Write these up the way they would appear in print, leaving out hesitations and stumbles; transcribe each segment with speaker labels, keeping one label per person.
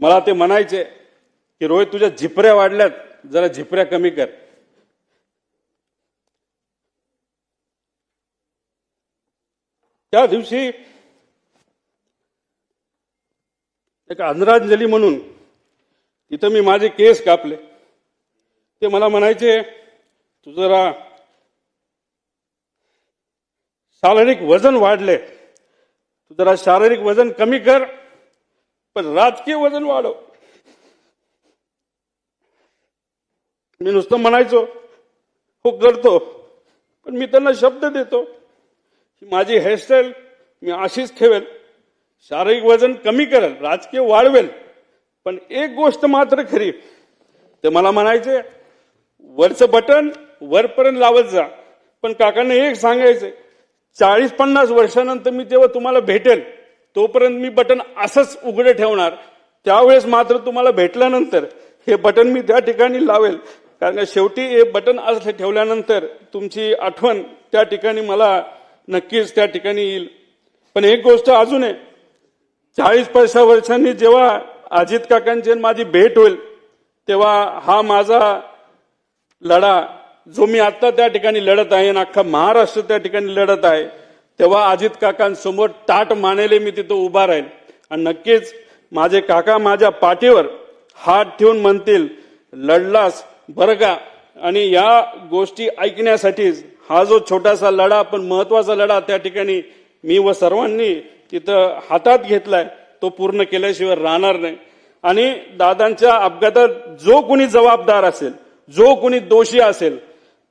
Speaker 1: मला ते म्हणायचे की रोहित तुझ्या झिपऱ्या वाढल्यात, जरा झिपऱ्या कमी कर. त्या दिवशी एक आदरांजली म्हणून तिथं मी माझे केस कापले. ते मला म्हणायचे तू जरा शारीरिक वजन वाढले, तू जरा शारीरिक वजन कमी कर पण राजकीय वजन वाढव. मी नुसतं म्हणायचो हो करतो, पण मी त्यांना शब्द देतो की माझी हेअरस्टाईल मी अशीच ठेवेल, शारीरिक वजन कमी करेल, राजकीय वाढवेल, पण एक गोष्ट मात्र खरी. ते मला म्हणायचे वरचं बटन वरपर्यंत लावत जा, पण काकांना एक सांगायचे 40-50 वर्षानंतर मी जेव्हा तुम्हाला भेटेल तोपर्यंत मी बटन असंच उघडे ठेवणार, त्यावेळेस मात्र तुम्हाला भेटल्यानंतर हे बटन मी त्या ठिकाणी लावेल, कारण शेवटी हे बटन असं ठेवल्यानंतर तुमची आठवण त्या ठिकाणी मला नक्कीच त्या ठिकाणी येईल. पण एक गोष्ट अजून आहे, 40-50 वर्षांनी जेव्हा अजित काकांची माझी भेट होईल तेव्हा हा माझा लढा जो मी आता त्या ठिकाणी लढत आहे आणि अख्खा महाराष्ट्र त्या ठिकाणी लढत आहे, तेव्हा अजित काकांसमोर ताट मानेले मी तिथं उभा राहील आणि नक्कीच माझे काका माझ्या पाठीवर हात ठेवून म्हणतील लढलास बरं का. आणि या गोष्टी ऐकण्यासाठीच हा जो छोटासा लढा पण महत्वाचा लढा त्या ठिकाणी मी व सर्वांनी तिथं हातात घेतलाय तो पूर्ण केल्याशिवाय राहणार नाही. आणि दादांच्या अपघातात जो कोणी जबाबदार असेल, जो कोणी दोषी असेल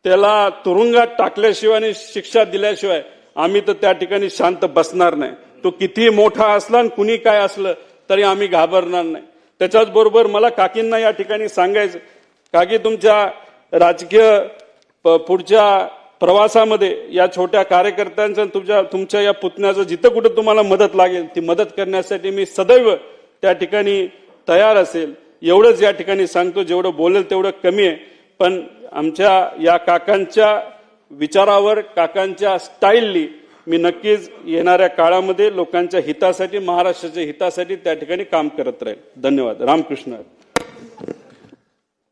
Speaker 1: त्याला तुरुंगात टाकल्याशिवाय आणि शिक्षा दिल्याशिवाय आम्ही तर त्या ठिकाणी शांत बसणार नाही. तो किती मोठा असला आणि कुणी काय असलं तरी आम्ही घाबरणार नाही. त्याच्याच बरोबर मला काकींना या ठिकाणी सांगायचं, काकी तुमच्या राजकीय पुढच्या प्रवासामध्ये या छोट्या कार्यकर्त्यांचं तुमच्या या पुतण्याचं जिथं कुठं तुम्हाला मदत लागेल ती मदत करण्यासाठी मी सदैव त्या ठिकाणी तयार असेल. एवढंच या ठिकाणी सांगतो, जेवढं बोलेल तेवढं कमी आहे, पण आमच्या या काकांच्या विचारावर काकांच्या स्टाईलनी मी नक्कीच येणाऱ्या काळामध्ये लोकांच्या हितासाठी, महाराष्ट्राच्या हितासाठी त्या ठिकाणी काम करत राहील. धन्यवाद. रामकृष्ण.